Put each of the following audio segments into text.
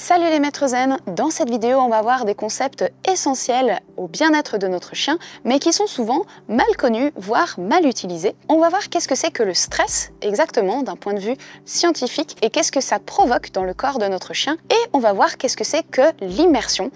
Salut les maîtres zen! Dans cette vidéo, on va voir des concepts essentiels au bien-être de notre chien, mais qui sont souvent mal connus, voire mal utilisés. On va voir qu'est-ce que c'est que le stress, exactement, d'un point de vue scientifique, et qu'est-ce que ça provoque dans le corps de notre chien. Et on va voir qu'est-ce que c'est que l'immersion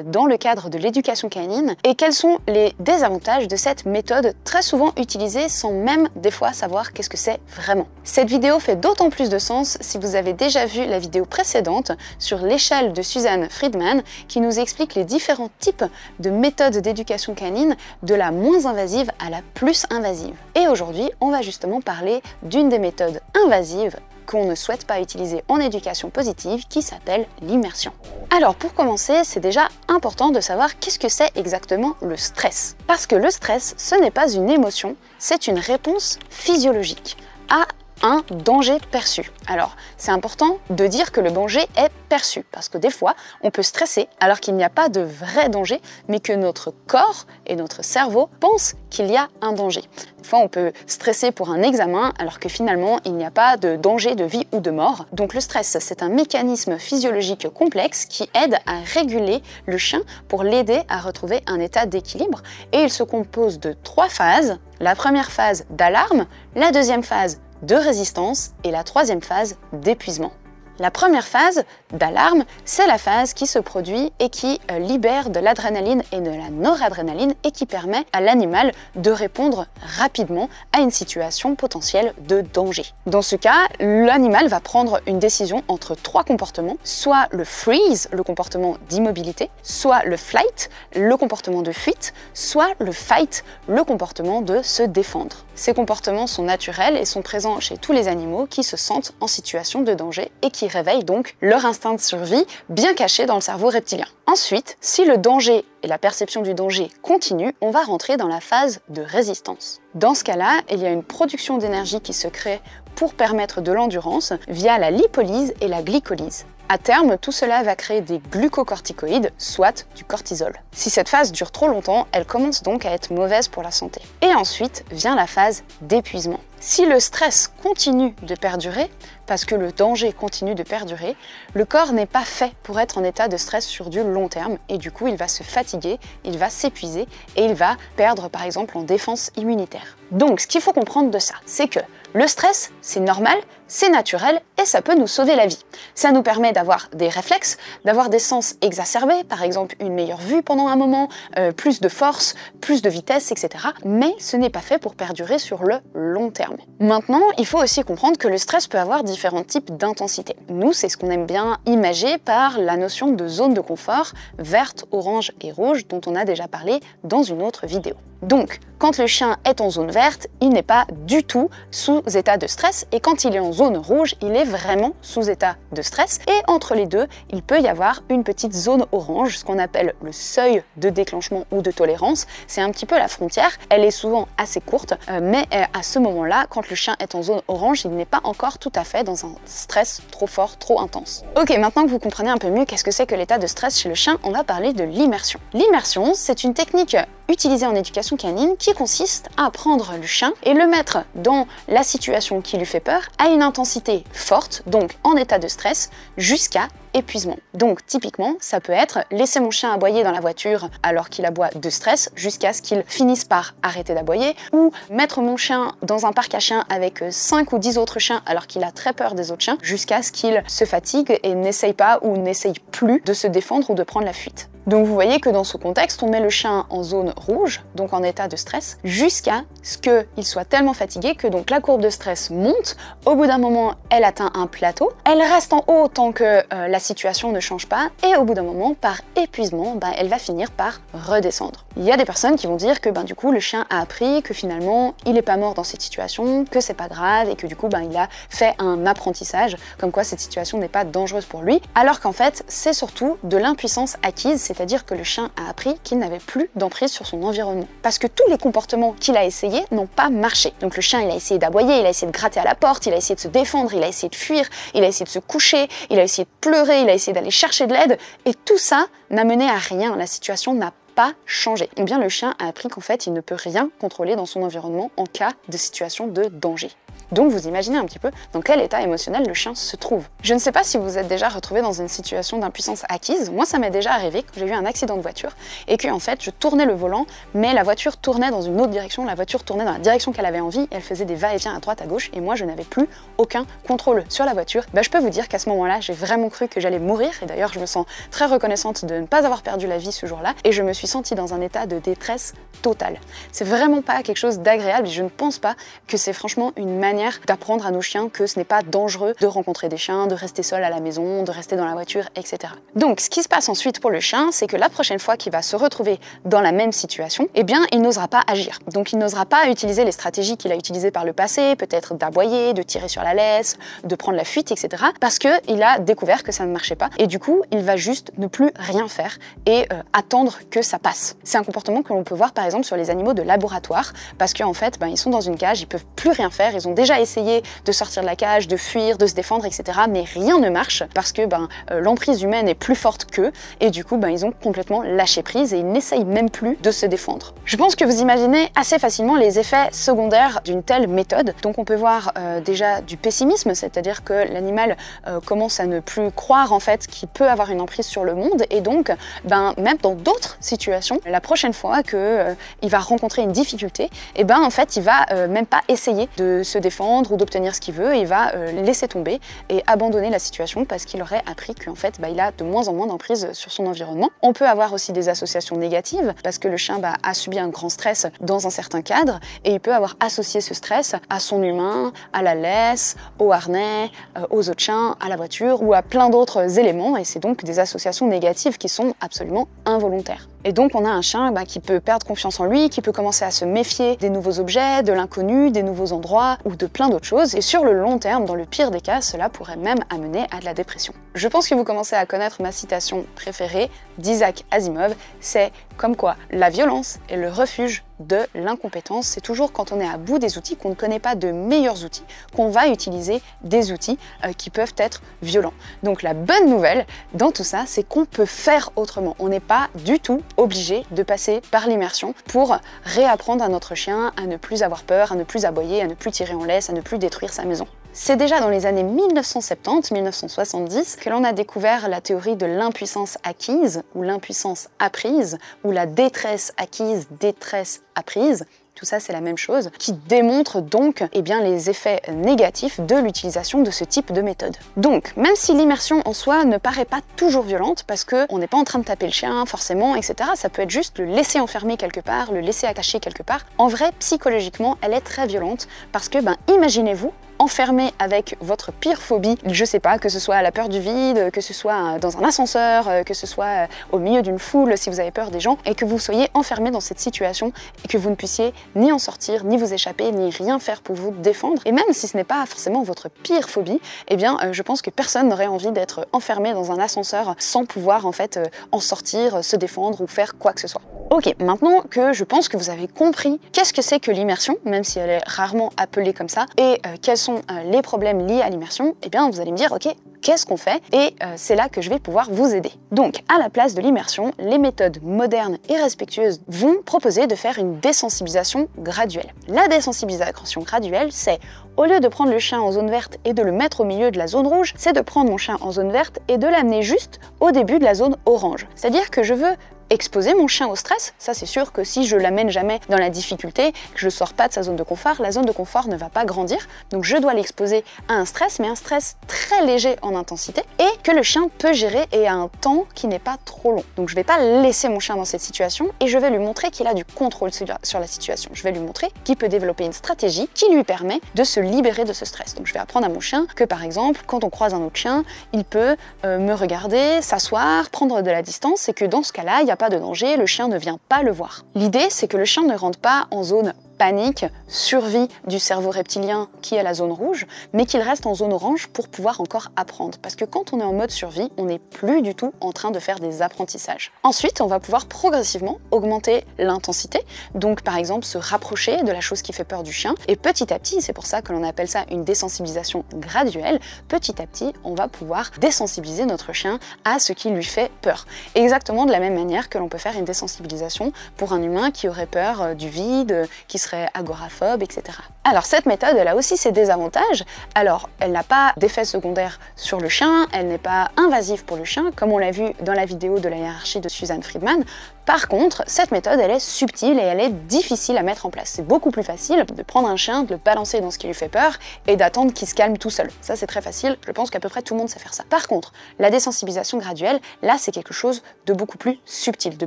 dans le cadre de l'éducation canine, et quels sont les désavantages de cette méthode très souvent utilisée sans même des fois savoir qu'est-ce que c'est vraiment. Cette vidéo fait d'autant plus de sens si vous avez déjà vu la vidéo précédente sur l'échelle de Suzanne Friedman qui nous explique les différents types de méthodes d'éducation canine de la moins invasive à la plus invasive. Et aujourd'hui, on va justement parler d'une des méthodes invasives qu'on ne souhaite pas utiliser en éducation positive qui s'appelle l'immersion. Alors pour commencer, c'est déjà important de savoir qu'est-ce que c'est exactement le stress. Parce que le stress, ce n'est pas une émotion, c'est une réponse physiologique à un danger perçu. Alors, c'est important de dire que le danger est perçu, parce que des fois, on peut stresser alors qu'il n'y a pas de vrai danger, mais que notre corps et notre cerveau pensent qu'il y a un danger. Des fois, on peut stresser pour un examen alors que finalement, il n'y a pas de danger de vie ou de mort. Donc le stress, c'est un mécanisme physiologique complexe qui aide à réguler le chien pour l'aider à retrouver un état d'équilibre. Et il se compose de 3 phases. La première phase d'alarme, la deuxième phase de résistance et la troisième phase d'épuisement. La première phase d'alarme, c'est la phase qui se produit et qui libère de l'adrénaline et de la noradrénaline et qui permet à l'animal de répondre rapidement à une situation potentielle de danger. Dans ce cas, l'animal va prendre une décision entre 3 comportements, soit le freeze, le comportement d'immobilité, soit le flight, le comportement de fuite, soit le fight, le comportement de se défendre. Ces comportements sont naturels et sont présents chez tous les animaux qui se sentent en situation de danger et qui réveillent donc leur instinct de survie bien caché dans le cerveau reptilien. Ensuite, si le danger et la perception du danger continuent, on va rentrer dans la phase de résistance. Dans ce cas-là, il y a une production d'énergie qui se crée pour permettre de l'endurance via la lipolyse et la glycolyse. À terme, tout cela va créer des glucocorticoïdes, soit du cortisol. Si cette phase dure trop longtemps, elle commence donc à être mauvaise pour la santé. Et ensuite vient la phase d'épuisement. Si le stress continue de perdurer, parce que le danger continue de perdurer, le corps n'est pas fait pour être en état de stress sur du long terme et du coup il va se fatiguer, il va s'épuiser et il va perdre par exemple en défense immunitaire. Donc ce qu'il faut comprendre de ça, c'est que le stress, c'est normal, c'est naturel et ça peut nous sauver la vie. Ça nous permet d'avoir des réflexes, d'avoir des sens exacerbés, par exemple une meilleure vue pendant un moment, plus de force, plus de vitesse, etc. Mais ce n'est pas fait pour perdurer sur le long terme. Maintenant, il faut aussi comprendre que le stress peut avoir différents types d'intensité. Nous, c'est ce qu'on aime bien imager par la notion de zone de confort verte, orange et rouge dont on a déjà parlé dans une autre vidéo. Donc, quand le chien est en zone verte, il n'est pas du tout sous état de stress et quand il est en zone rouge, il est vraiment sous état de stress et entre les deux, il peut y avoir une petite zone orange, ce qu'on appelle le seuil de déclenchement ou de tolérance. C'est un petit peu la frontière, elle est souvent assez courte, mais à ce moment-là, quand le chien est en zone orange, il n'est pas encore tout à fait dans un stress trop fort, trop intense. Ok, maintenant que vous comprenez un peu mieux qu'est-ce que c'est que l'état de stress chez le chien, on va parler de l'immersion. L'immersion, c'est une technique utilisée en éducation canine qui consiste à prendre le chien et le mettre dans la situation qui lui fait peur à une intensité forte, donc en état de stress, jusqu'à épuisement. Donc typiquement, ça peut être laisser mon chien aboyer dans la voiture alors qu'il aboie de stress jusqu'à ce qu'il finisse par arrêter d'aboyer, ou mettre mon chien dans un parc à chiens avec 5 ou 10 autres chiens alors qu'il a très peur des autres chiens jusqu'à ce qu'il se fatigue et n'essaye pas ou n'essaye plus de se défendre ou de prendre la fuite. Donc vous voyez que dans ce contexte, on met le chien en zone rouge, donc en état de stress, jusqu'à ce qu'il soit tellement fatigué que donc la courbe de stress monte. Au bout d'un moment, elle atteint un plateau. Elle reste en haut tant que la situation ne change pas. Et au bout d'un moment, par épuisement, elle va finir par redescendre. Il y a des personnes qui vont dire que du coup, le chien a appris que finalement, il n'est pas mort dans cette situation, que c'est pas grave et que du coup, il a fait un apprentissage, comme quoi cette situation n'est pas dangereuse pour lui. Alors qu'en fait, c'est surtout de l'impuissance acquise, c'est-à-dire que le chien a appris qu'il n'avait plus d'emprise sur son environnement. Parce que tous les comportements qu'il a essayés n'ont pas marché. Donc le chien, il a essayé d'aboyer, il a essayé de gratter à la porte, il a essayé de se défendre, il a essayé de fuir, il a essayé de se coucher, il a essayé de pleurer, il a essayé d'aller chercher de l'aide, et tout ça n'a mené à rien. La situation n'a pas changé. Eh bien, le chien a appris qu'en fait, il ne peut rien contrôler dans son environnement en cas de situation de danger. Donc vous imaginez un petit peu dans quel état émotionnel le chien se trouve. Je ne sais pas si vous êtes déjà retrouvé dans une situation d'impuissance acquise. Moi, ça m'est déjà arrivé que j'ai eu un accident de voiture et que en fait, je tournais le volant, mais la voiture tournait dans une autre direction. La voiture tournait dans la direction qu'elle avait envie. Elle faisait des va-et-vient à droite, à gauche, et moi, je n'avais plus aucun contrôle sur la voiture. Je peux vous dire qu'à ce moment-là, j'ai vraiment cru que j'allais mourir. Et d'ailleurs, je me sens très reconnaissante de ne pas avoir perdu la vie ce jour-là. Et je me suis sentie dans un état de détresse totale. C'est vraiment pas quelque chose d'agréable. Je ne pense pas que c'est franchement une manière d'apprendre à nos chiens que ce n'est pas dangereux de rencontrer des chiens, de rester seul à la maison, de rester dans la voiture, etc. Donc, ce qui se passe ensuite pour le chien, c'est que la prochaine fois qu'il va se retrouver dans la même situation, eh bien, il n'osera pas agir. Donc, il n'osera pas utiliser les stratégies qu'il a utilisées par le passé, peut-être d'aboyer, de tirer sur la laisse, de prendre la fuite, etc. Parce qu'il a découvert que ça ne marchait pas. Et du coup, il va juste ne plus rien faire et attendre que ça passe. C'est un comportement que l'on peut voir par exemple sur les animaux de laboratoire, parce qu'en fait, ils sont dans une cage, ils peuvent plus rien faire, ils ont déjà essayé de sortir de la cage, de fuir, de se défendre, etc. Mais rien ne marche parce que l'emprise humaine est plus forte qu'eux et du coup, ils ont complètement lâché prise et ils n'essayent même plus de se défendre. Je pense que vous imaginez assez facilement les effets secondaires d'une telle méthode. Donc on peut voir déjà du pessimisme, c'est-à-dire que l'animal commence à ne plus croire en fait qu'il peut avoir une emprise sur le monde et donc même dans d'autres situations, la prochaine fois que il va rencontrer une difficulté, et en fait il va même pas essayer de se défendre ou d'obtenir ce qu'il veut, il va laisser tomber et abandonner la situation parce qu'il aurait appris qu'en fait il a de moins en moins d'emprise sur son environnement. On peut avoir aussi des associations négatives parce que le chien a subi un grand stress dans un certain cadre et il peut avoir associé ce stress à son humain, à la laisse, au harnais, aux autres chiens, à la voiture ou à plein d'autres éléments et c'est donc des associations négatives qui sont absolument involontaires. Et donc on a un chien qui peut perdre confiance en lui, qui peut commencer à se méfier des nouveaux objets, de l'inconnu, des nouveaux endroits ou de plein d'autres choses. Et sur le long terme, dans le pire des cas, cela pourrait même amener à de la dépression. Je pense que vous commencez à connaître ma citation préférée d'Isaac Asimov, c'est comme quoi la violence est le refuge de l'incompétence. C'est toujours quand on est à bout des outils, qu'on ne connaît pas de meilleurs outils, qu'on va utiliser des outils qui peuvent être violents. Donc la bonne nouvelle dans tout ça, c'est qu'on peut faire autrement. On n'est pas du tout obligé de passer par l'immersion pour réapprendre à notre chien à ne plus avoir peur, à ne plus aboyer, à ne plus tirer en laisse, à ne plus détruire sa maison. C'est déjà dans les années 1970-1970 que l'on a découvert la théorie de l'impuissance acquise ou l'impuissance apprise ou la détresse acquise, détresse apprise. Tout ça, c'est la même chose, qui démontre donc les effets négatifs de l'utilisation de ce type de méthode. Donc, même si l'immersion en soi ne paraît pas toujours violente, parce qu'on n'est pas en train de taper le chien, forcément, etc., ça peut être juste le laisser enfermer quelque part, le laisser attacher quelque part. En vrai, psychologiquement, elle est très violente, parce que, imaginez-vous, enfermé avec votre pire phobie, je sais pas, que ce soit la peur du vide, que ce soit dans un ascenseur, que ce soit au milieu d'une foule si vous avez peur des gens, et que vous soyez enfermé dans cette situation et que vous ne puissiez ni en sortir, ni vous échapper, ni rien faire pour vous défendre. Et même si ce n'est pas forcément votre pire phobie, je pense que personne n'aurait envie d'être enfermé dans un ascenseur sans pouvoir en fait en sortir, se défendre ou faire quoi que ce soit. Ok, maintenant que je pense que vous avez compris qu'est-ce que c'est que l'immersion, même si elle est rarement appelée comme ça, et quels sont les problèmes liés à l'immersion, vous allez me dire, ok, qu'est-ce qu'on fait? Et c'est là que je vais pouvoir vous aider. Donc, à la place de l'immersion, les méthodes modernes et respectueuses vont proposer de faire une désensibilisation graduelle. La désensibilisation graduelle, c'est au lieu de prendre le chien en zone verte et de le mettre au milieu de la zone rouge, c'est de prendre mon chien en zone verte et de l'amener juste au début de la zone orange. C'est-à-dire que je veux exposer mon chien au stress. Ça, c'est sûr que si je l'amène jamais dans la difficulté, que je ne sors pas de sa zone de confort, la zone de confort ne va pas grandir. Donc je dois l'exposer à un stress, mais un stress très léger en intensité et que le chien peut gérer et à un temps qui n'est pas trop long. Donc je ne vais pas laisser mon chien dans cette situation et je vais lui montrer qu'il a du contrôle sur la situation. Je vais lui montrer qu'il peut développer une stratégie qui lui permet de se libérer de ce stress. Donc je vais apprendre à mon chien que par exemple, quand on croise un autre chien, il peut me regarder, s'asseoir, prendre de la distance et que dans ce cas-là, il n'y a pas de danger, le chien ne vient pas le voir. L'idée, c'est que le chien ne rentre pas en zone panique, survie du cerveau reptilien qui est la zone rouge, mais qu'il reste en zone orange pour pouvoir encore apprendre. Parce que quand on est en mode survie, on n'est plus du tout en train de faire des apprentissages. Ensuite, on va pouvoir progressivement augmenter l'intensité, donc par exemple se rapprocher de la chose qui fait peur du chien, et petit à petit, c'est pour ça que l'on appelle ça une désensibilisation graduelle, petit à petit, on va pouvoir désensibiliser notre chien à ce qui lui fait peur. Exactement de la même manière que l'on peut faire une désensibilisation pour un humain qui aurait peur du vide, qui serait très agoraphobe, etc. Alors cette méthode, elle a aussi ses désavantages. Alors, elle n'a pas d'effet secondaire sur le chien, elle n'est pas invasive pour le chien, comme on l'a vu dans la vidéo de la hiérarchie de Suzanne Friedman. Par contre, cette méthode, elle est subtile et elle est difficile à mettre en place. C'est beaucoup plus facile de prendre un chien, de le balancer dans ce qui lui fait peur et d'attendre qu'il se calme tout seul. Ça, c'est très facile. Je pense qu'à peu près tout le monde sait faire ça. Par contre, la désensibilisation graduelle, là, c'est quelque chose de beaucoup plus subtil, de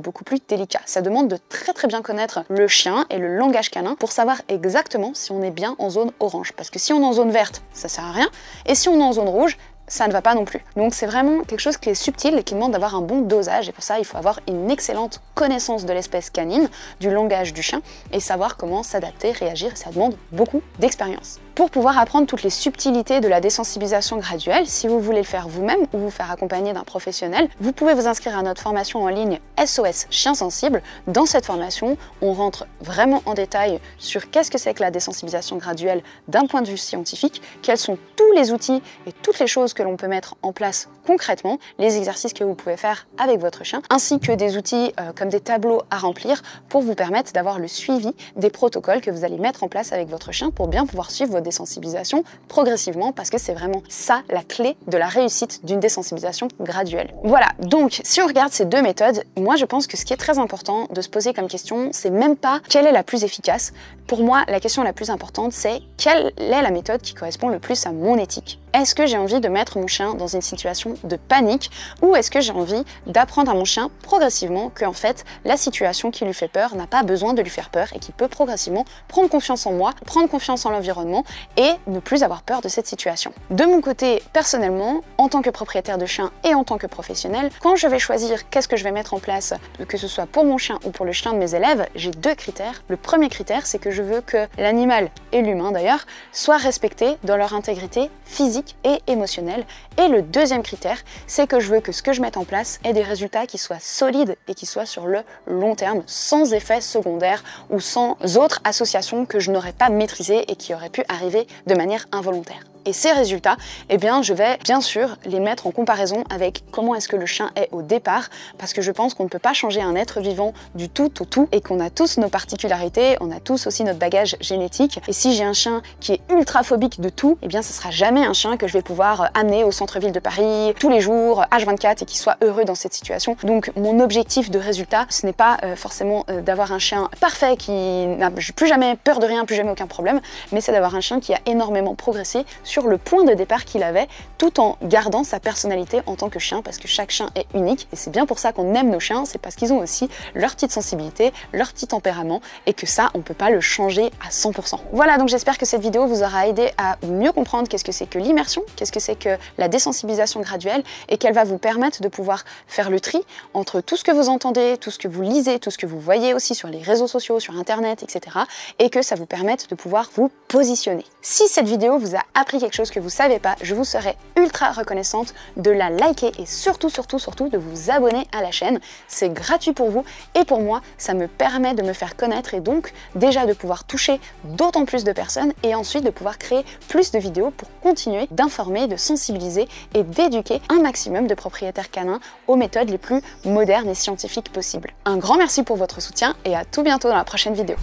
beaucoup plus délicat. Ça demande de très bien connaître le chien et le langage canin pour savoir exactement si on est bien en zone orange. Parce que si on est en zone verte, ça sert à rien. Et si on est en zone rouge, ça ne va pas non plus. Donc c'est vraiment quelque chose qui est subtil et qui demande d'avoir un bon dosage, et pour ça il faut avoir une excellente connaissance de l'espèce canine, du langage du chien, et savoir comment s'adapter, réagir, et ça demande beaucoup d'expérience. Pour pouvoir apprendre toutes les subtilités de la désensibilisation graduelle, si vous voulez le faire vous-même ou vous faire accompagner d'un professionnel, vous pouvez vous inscrire à notre formation en ligne SOS Chien Sensible. Dans cette formation, on rentre vraiment en détail sur qu'est-ce que c'est que la désensibilisation graduelle d'un point de vue scientifique, quels sont tous les outils et toutes les choses que l'on peut mettre en place concrètement, les exercices que vous pouvez faire avec votre chien, ainsi que des outils comme des tableaux à remplir pour vous permettre d'avoir le suivi des protocoles que vous allez mettre en place avec votre chien pour bien pouvoir suivre votre désensibilisation progressivement, parce que c'est vraiment ça la clé de la réussite d'une désensibilisation graduelle. Voilà, donc si on regarde ces deux méthodes, moi je pense que ce qui est très important de se poser comme question, c'est même pas quelle est la plus efficace. Pour moi, la question la plus importante, c'est quelle est la méthode qui correspond le plus à mon éthique. Est-ce que j'ai envie de mettre mon chien dans une situation de panique, ou est-ce que j'ai envie d'apprendre à mon chien progressivement que en fait la situation qui lui fait peur n'a pas besoin de lui faire peur et qu'il peut progressivement prendre confiance en moi, prendre confiance en l'environnement et ne plus avoir peur de cette situation. De mon côté, personnellement, en tant que propriétaire de chien et en tant que professionnel, quand je vais choisir qu'est-ce que je vais mettre en place, que ce soit pour mon chien ou pour le chien de mes élèves, j'ai deux critères. Le premier critère, c'est que je veux que l'animal, et l'humain d'ailleurs, soient respectés dans leur intégrité physique et émotionnelle. Et le deuxième critère, c'est que je veux que ce que je mette en place ait des résultats qui soient solides et qui soient sur le long terme, sans effets secondaires ou sans autres associations que je n'aurais pas maîtrisées et qui auraient pu arriver de manière involontaire. Et ces résultats, eh bien, je vais bien sûr les mettre en comparaison avec comment est-ce que le chien est au départ, parce que je pense qu'on ne peut pas changer un être vivant du tout au tout et qu'on a tous nos particularités, on a tous aussi notre bagage génétique. Et si j'ai un chien qui est ultra phobique de tout, eh bien, ce sera jamais un chien que je vais pouvoir amener au centre-ville de Paris tous les jours, H24, et qui soit heureux dans cette situation. Donc, mon objectif de résultat, ce n'est pas forcément d'avoir un chien parfait qui n'a plus jamais peur de rien, plus jamais aucun problème, mais c'est d'avoir un chien qui a énormément progressé sur le point de départ qu'il avait, tout en gardant sa personnalité en tant que chien, parce que chaque chien est unique, et c'est bien pour ça qu'on aime nos chiens, c'est parce qu'ils ont aussi leur petite sensibilité, leur petit tempérament, et que ça, on peut pas le changer à 100%. Voilà, donc j'espère que cette vidéo vous aura aidé à mieux comprendre qu'est-ce que c'est que l'immersion, qu'est-ce que c'est que la désensibilisation graduelle, et qu'elle va vous permettre de pouvoir faire le tri entre tout ce que vous entendez, tout ce que vous lisez, tout ce que vous voyez aussi sur les réseaux sociaux, sur internet, etc. et que ça vous permette de pouvoir vous positionner. Si cette vidéo vous a appris quelque chose que vous savez pas, je vous serais ultra reconnaissante de la liker et surtout de vous abonner à la chaîne. C'est gratuit pour vous et pour moi, ça me permet de me faire connaître et donc déjà de pouvoir toucher d'autant plus de personnes et ensuite de pouvoir créer plus de vidéos pour continuer d'informer, de sensibiliser et d'éduquer un maximum de propriétaires canins aux méthodes les plus modernes et scientifiques possibles. Un grand merci pour votre soutien et à tout bientôt dans la prochaine vidéo.